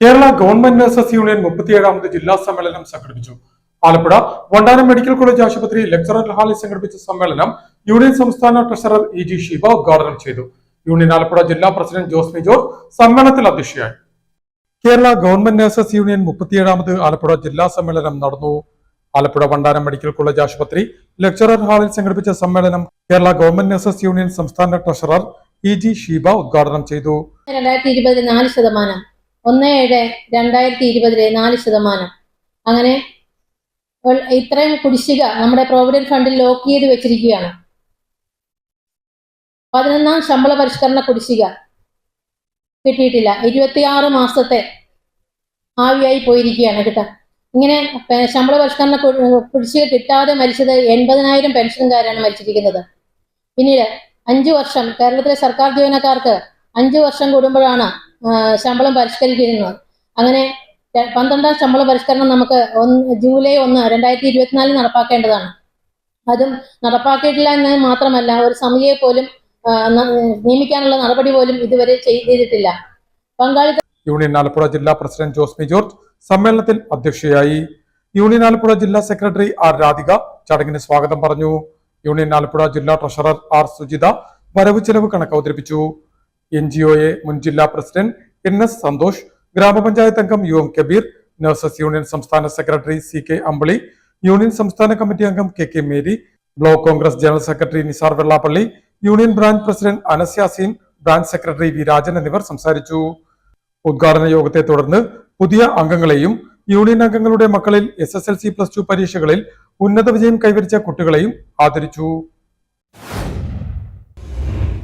Kerala government nurses union 37ാമത് ജില്ലാ സമ്മേളനം സംഘടിപ്പിച്ചു. ആലപ്പുഴ വണ്ടാനം മെഡിക്കൽ കോളേജ് ആശുപത്രി ലെക്ചറർ ഹാളിൽ സംഘടിപ്പിച്ച സമ്മേളനം യൂണിയൻ സംസ്ഥാന ട്രഷറർ ഇ.ജി. ഷീബ ഉദ്ഘാടനം ചെയ്തു. യൂണിയൻ ആലപ്പുഴ ജില്ലാ പ്രസിഡന്റ് ജോസ്മി ജോർജ് സമ്മേളനത്തിൽ അധ്യക്ഷയായി. കേരള ഗവൺമെന്റ് നഴ്സസ് യൂണിയൻ 37ാമത് ആലപ്പുഴ ജില്ലാ സമ്മേളനം നടന്നു. ആലപ്പുഴ വണ്ടാനം മെഡിക്കൽ കോളേജ് ആശുപത്രി ലെക്ചറർ ഹാളിൽ സംഘടിപ്പിച്ച സമ്മേളനം കേരള ഗവൺമെന്റ് നഴ്സസ് യൂണിയൻ സംസ്ഥാന ട്രഷറർ ഇ.ജി. ഷീബ ഉദ്ഘാടനം ചെയ്തു. 2020 4%, അങ്ങനെ ഇത്രയും കുടിശ്ശിക നമ്മുടെ പ്രോവിഡന്റ് ഫണ്ടിൽ ലോക്ക് ചെയ്ത് വെച്ചിരിക്കുകയാണ്. 11ാം ശമ്പള പരിഷ്കരണ കുടിശ്ശിക കിട്ടിയിട്ടില്ല. 26 മാസത്തെ ആവിയായി പോയിരിക്കുകയാണ് കിട്ടാൻ. ഇങ്ങനെ ശമ്പള പരിഷ്കരണ കുടിശ്ശിക കിട്ടാതെ മരിച്ചത് 80,000 പെൻഷൻകാരാണ് മരിച്ചിരിക്കുന്നത്. പിന്നീട് 5 വർഷം കേരളത്തിലെ സർക്കാർ ജീവനക്കാർക്ക് 5 വർഷം കൂടുമ്പോഴാണ് ശമ്പളം പരിഷ്കരിക്കുന്നത്. അങ്ങനെ 12ാം ശമ്പള പരിഷ്കരണം നമുക്ക് ജൂലൈ 1, 2024 നടപ്പാക്കേണ്ടതാണ്. അതും നടപ്പാക്കിയിട്ടില്ല എന്ന് മാത്രമല്ല, ഒരു സമിതിയെ പോലും നിയമിക്കാനുള്ള നടപടി പോലും ഇതുവരെ ചെയ്തിട്ടില്ല. പങ്കാളിത്ത യൂണിയൻ ആലപ്പുഴ ജില്ലാ പ്രസിഡന്റ് ജോസ്മി ജോർജ് സമ്മേളനത്തിൽ അധ്യക്ഷയായി. യൂണിയൻ ആലപ്പുഴ ജില്ലാ സെക്രട്ടറി ആർ രാധിക ചടങ്ങിന് സ്വാഗതം പറഞ്ഞു. യൂണിയൻ ആലപ്പുഴ ജില്ലാ ട്രഷറർ ആർ സുജിത വരവ് ചെലവ് കണക്ക് അവതരിപ്പിച്ചു. NGOA മുൻ ജില്ലാ പ്രസിഡന്റ് NS സന്തോഷ്, ഗ്രാമപഞ്ചായത്ത് അംഗം UM കബീർ, നഴ്സസ് യൂണിയൻ സംസ്ഥാന സെക്രട്ടറി CK അമ്പിളി, യൂണിയൻ സംസ്ഥാന കമ്മിറ്റി അംഗം KK Mary, block Congress general secretary Nisar Vellappally, union branch president Anas Yaseen, branch secretary V Rajan എന്നിവർ സംസാരിച്ചു. ഉദ്ഘാടന യോഗത്തെ തുടർന്ന് പുതിയ അംഗങ്ങളെയും യൂണിയൻ അംഗങ്ങളുടെ മക്കളിൽ SSLC+2 പരീക്ഷകളിൽ ഉന്നത വിജയം കൈവരിച്ച കുട്ടികളെയും ആദരിച്ചു.